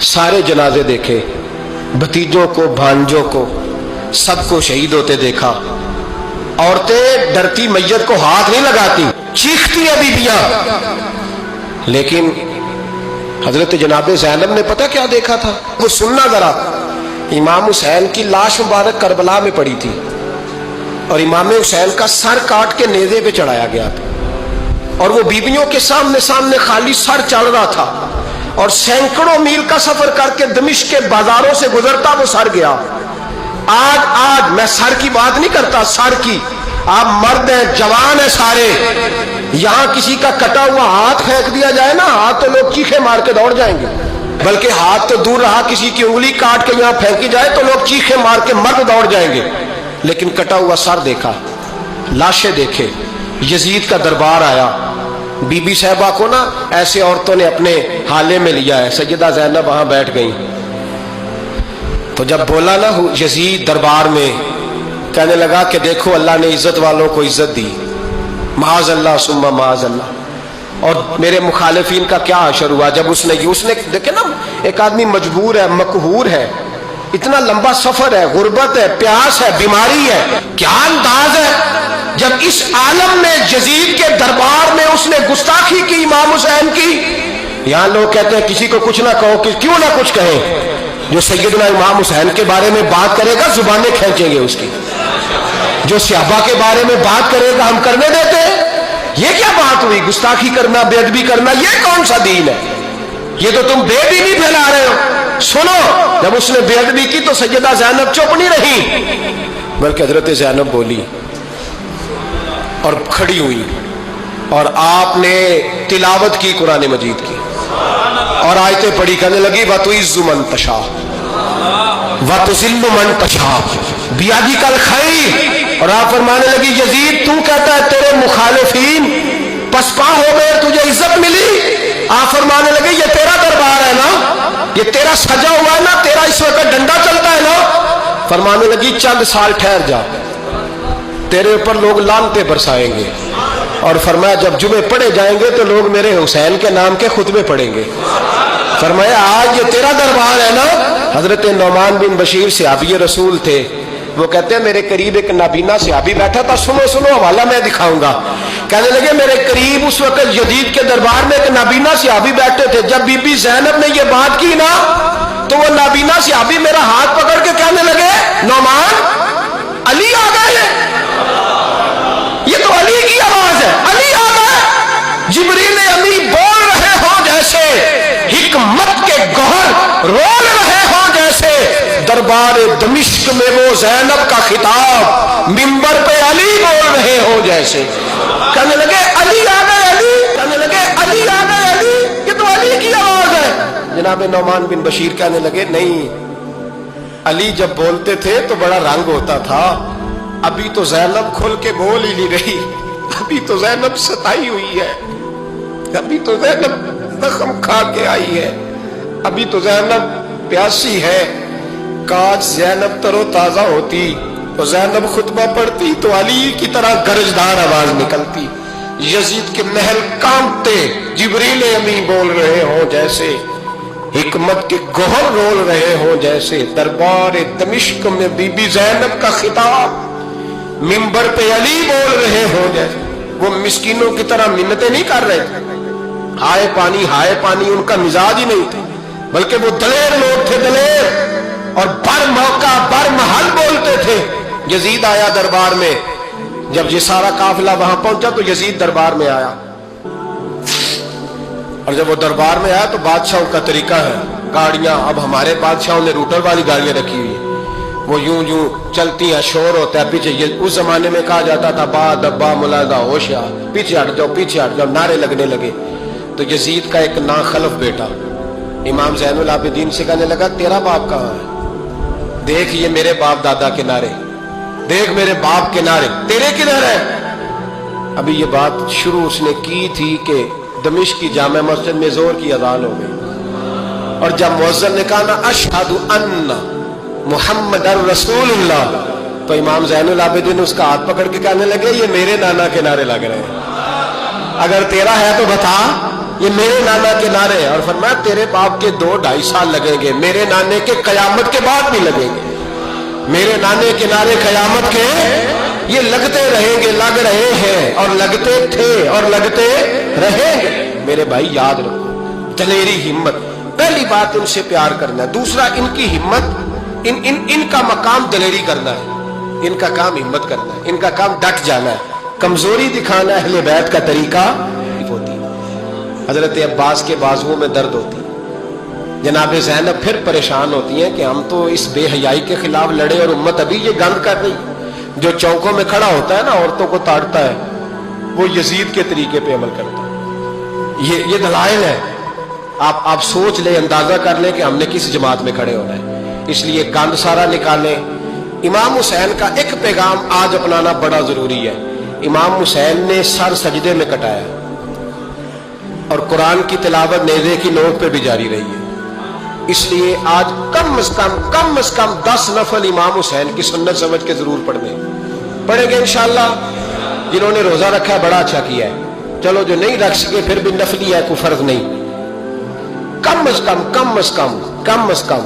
सारे जनाजे देखे, भतीजों को, भांजों को, सबको शहीद होते देखा। औरतें डरती मैयत को हाथ नहीं लगाती, चीखती है बीबियां। लेकिन हजरत जनाब ज़ैनब ने पता क्या देखा था, वो सुनना जरा। इमाम हुसैन की लाश मुबारक करबला में पड़ी थी और इमाम हुसैन का सर काट के नेज़े पे चढ़ाया गया था और वो बीबियों के सामने सामने खाली सर चल रहा था और सैकड़ों मील का सफर करके दमिश्क के बाजारों से गुजरता वो सर गया। आज मैं सर की बात नहीं करता, सर की, आप मर्द हैं, जवान है सारे, यहां किसी का कटा हुआ हाथ फेंक दिया जाए ना, हाथ तो लोग चीखे मार के दौड़ जाएंगे, बल्कि हाथ तो दूर रहा, किसी की उंगली काट के यहां फेंकी जाए तो लोग चीखे मार के मर्द दौड़ जाएंगे। लेकिन कटा हुआ सर देखा, लाशें देखे। यजीद का दरबार आया, बीबी साहबा को ना ऐसे औरतों ने अपने हाले में लिया है। सैयदा ज़ैनब वहां बैठ गई, तो जब बोला ना यजीद दरबार में, कहने लगा कि देखो अल्लाह ने इज्जत वालों को इज्जत दी, माज़ अल्लाह सुम्मा माज़ अल्लाह। और मेरे मुखालिफिन का क्या असर हुआ जब उसने देखे ना, एक आदमी मजबूर है, मकहूर है, इतना लंबा सफर है, गुर्बत है, प्यास है, बीमारी है, क्या अंदाज है जब इस आलम में यजीद के दरबार में उसने गुस्ताखी की इमाम हुसैन की। यहां लोग कहते हैं किसी को कुछ ना कहो, कि क्यों ना कुछ कहें, जो सैयदना इमाम हुसैन के बारे में बात करेगा जुबानें खींचेंगे उसकी, जो सहाबा के बारे में बात करेगा हम करने देते हैं। ये क्या बात हुई, गुस्ताखी करना, बेअदबी करना, ये कौन सा दीन है? ये तो तुम बेदीनी फैला रहे हो। सुनो, जब उसने बेअदबी की तो सैयदा ज़ैनब चुप नहीं रही, बल्कि हजरत ज़ैनब बोली और खड़ी हुई और आपने तिलावत की कुरान मजीद की और आयतें पढ़ी, कहने लगी वतुइज़्ज़ु मन तशा वतुज़िल्लु मन तशा बियदिकल खैर। और आप फरमाने लगी यजीद तू कहता है तेरे मुखालिफिन पसपा हो गए, तुझे इज्जत मिली। आप फरमाने लगे ये तेरा दरबार है ना, ये तेरा सजा हुआ है ना, तेरा इस वक्त डंडा चलता है ना। फरमाने लगी चंद साल ठहर जा, तेरे ऊपर लोग लानते बरसाएंगे। और फरमाया जब जुमे पढ़े जाएंगे तो लोग मेरे हुसैन के नाम के खुतबे पढ़ेंगे। फरमाया आज ये तेरा दरबार है ना। हजरत नौमान बिन बशीर सहाबी रसूल थे, वो कहते हैं मेरे करीब एक नाबीना सहाबी बैठा था, सुनो सुनो हवाला मैं दिखाऊंगा। कहने लगे मेरे करीब उस वक्त यजीद के दरबार में एक नाबीना सहाबी बैठे थे, जब बीबी ज़ैनब ने ये बात की ना तो वो नाबीना सहाबी मेरा हाथ पकड़ के कहने लगे नौमान अली आ गए, ये तो अली की आवाज है, अली आ गए। जिब्रील अमी बोल रहे हो जैसे, हिकमत के गौहर रोल रहे हो जैसे, दरबार दमिश्क में वो ज़ैनब का खिताब मिंबर पे अली बोल रहे हो जैसे। कहने लगे अली आ गए, अली, कहने लगे अली आ गए, अली, ये तो अली की आवाज है। जनाब नौमान बिन बशीर कहने लगे नहीं, अली जब बोलते थे तो बड़ा रंग होता था, अभी तो ज़ैनब खुल के बोल ही नहीं रही, अभी तो ज़ैनब सताई हुई है, अभी तो ज़ैनब जख्म खा के आई है, अभी तो ज़ैनब प्यासी है। काश ज़ैनब तरो ताजा होती तो ज़ैनब खुतबा पढ़ती तो अली की तरह गरजदार आवाज निकलती। यजीद के महल कांपते, जिब्रील अमी बोल रहे हो जैसे, हिकमत के गोहर रोल रहे हो जैसे, दरबार दमिश्क में बीबी ज़ैनब का खिताब मिंबर पे अली बोल रहे हो जैसे। वो मिस्कीनों की तरह मिन्नतें नहीं कर रहे थे, हाय पानी उनका मिजाज ही नहीं थे, बल्कि वो दलेर लोग थे, दलेर, और बर मौका बर महल बोलते थे। यजीद आया दरबार में, जब ये सारा काफिला वहां पहुंचा तो यजीद दरबार में आया, और जब वो दरबार में आया तो बादशाहों का तरीका है, गाड़ियां, अब हमारे बादशाहों ने रूटर वाली गाड़ियां रखी हुई, वो यूं यूं चलती हैं, शोर होता है पीछे। ये उस जमाने में कहा जाता था बा दब्बा मुलादा होशियार, पीछे हट जाओ पीछे हट जाओ, नारे लगने लगे। तो यजीद का एक नाखलफ बेटा इमाम ज़ैनुल आबिदीन से कहने लगा तेरा बाप कहाँ है, देख ये मेरे बाप दादा के नारे, देख मेरे बाप के नारे, तेरे किधर है। अभी ये बात शुरू उसने की थी कि दमिश्क की जामे मस्जिद में जोर की अजान हो गई, और जब मुअज्जिन ने कहा ना अशहदु अन्ना मुहम्मदर रसूलुल्लाह, तो इमाम ज़ैनुल आबिदीन उसका हाथ पकड़ के कहने लगे ये मेरे नाना के नारे लग रहे हैं, अगर तेरा है तो बता। یہ میرے نانا کے نعرے ہیں، اور فرمایا تیرے باپ کے 2-2.5 سال لگیں گے، میرے نانے کے قیامت کے بعد بھی لگیں گے۔ میرے نانے کے نعرے قیامت کے یہ لگتے رہیں گے، لگ رہے ہیں اور لگتے تھے اور لگتے رہیں گے۔ میرے بھائی یاد رکھو، دلیری ہمت، پہلی بات ان سے پیار کرنا ہے، دوسرا ان کی ہمت، ان کا مقام دلیری کرنا ہے، ان کا کام ہمت کرنا ہے، ان کا کام ڈٹ جانا ہے، کمزوری دکھانا اہل بیت کا طریقہ ہوتی ہے۔ حضرت عباس کے بازوؤں میں درد ہوتی ہے، جناب زینب پھر پریشان ہوتی ہیں کہ ہم تو اس بے حیائی کے خلاف لڑے اور امت ابھی یہ گند کر رہی۔ جو چوکوں میں کھڑا ہوتا ہے نا عورتوں کو تاڑتا ہے، وہ یزید کے طریقے پہ عمل کرتا ہے۔ یہ دلائل ہے، آپ سوچ لیں، اندازہ کر لیں کہ ہم نے کس جماعت میں کھڑے ہونا ہے۔ اس لیے گند سارا نکالیں۔ امام حسین کا ایک پیغام آج اپنانا بڑا ضروری ہے۔ امام حسین نے سر سجدے میں کٹایا اور قرآن کی تلاوت نیزے کی نوک پہ بھی جاری رہی ہے۔ اس لیے آج کم از کم 10 نفل امام حسین کی سنت سمجھ کے ضرور پڑھیں گے انشاءاللہ۔ جنہوں نے روزہ رکھا ہے بڑا اچھا کیا ہے، چلو جو نہیں رکھ سکے پھر بھی نفلی ہے، کوئی فرض نہیں۔ کم از کم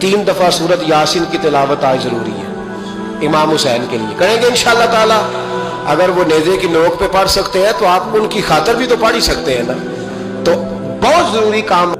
3 دفعہ سورت یاسین کی تلاوت آج ضروری ہے امام حسین کے لیے، کریں گے انشاءاللہ تعالی۔ اگر وہ نیزے کی نوک پہ پڑھ سکتے ہیں تو آپ ان کی خاطر بھی تو پڑھ ہی سکتے ہیں نا، تو بہت ضروری کام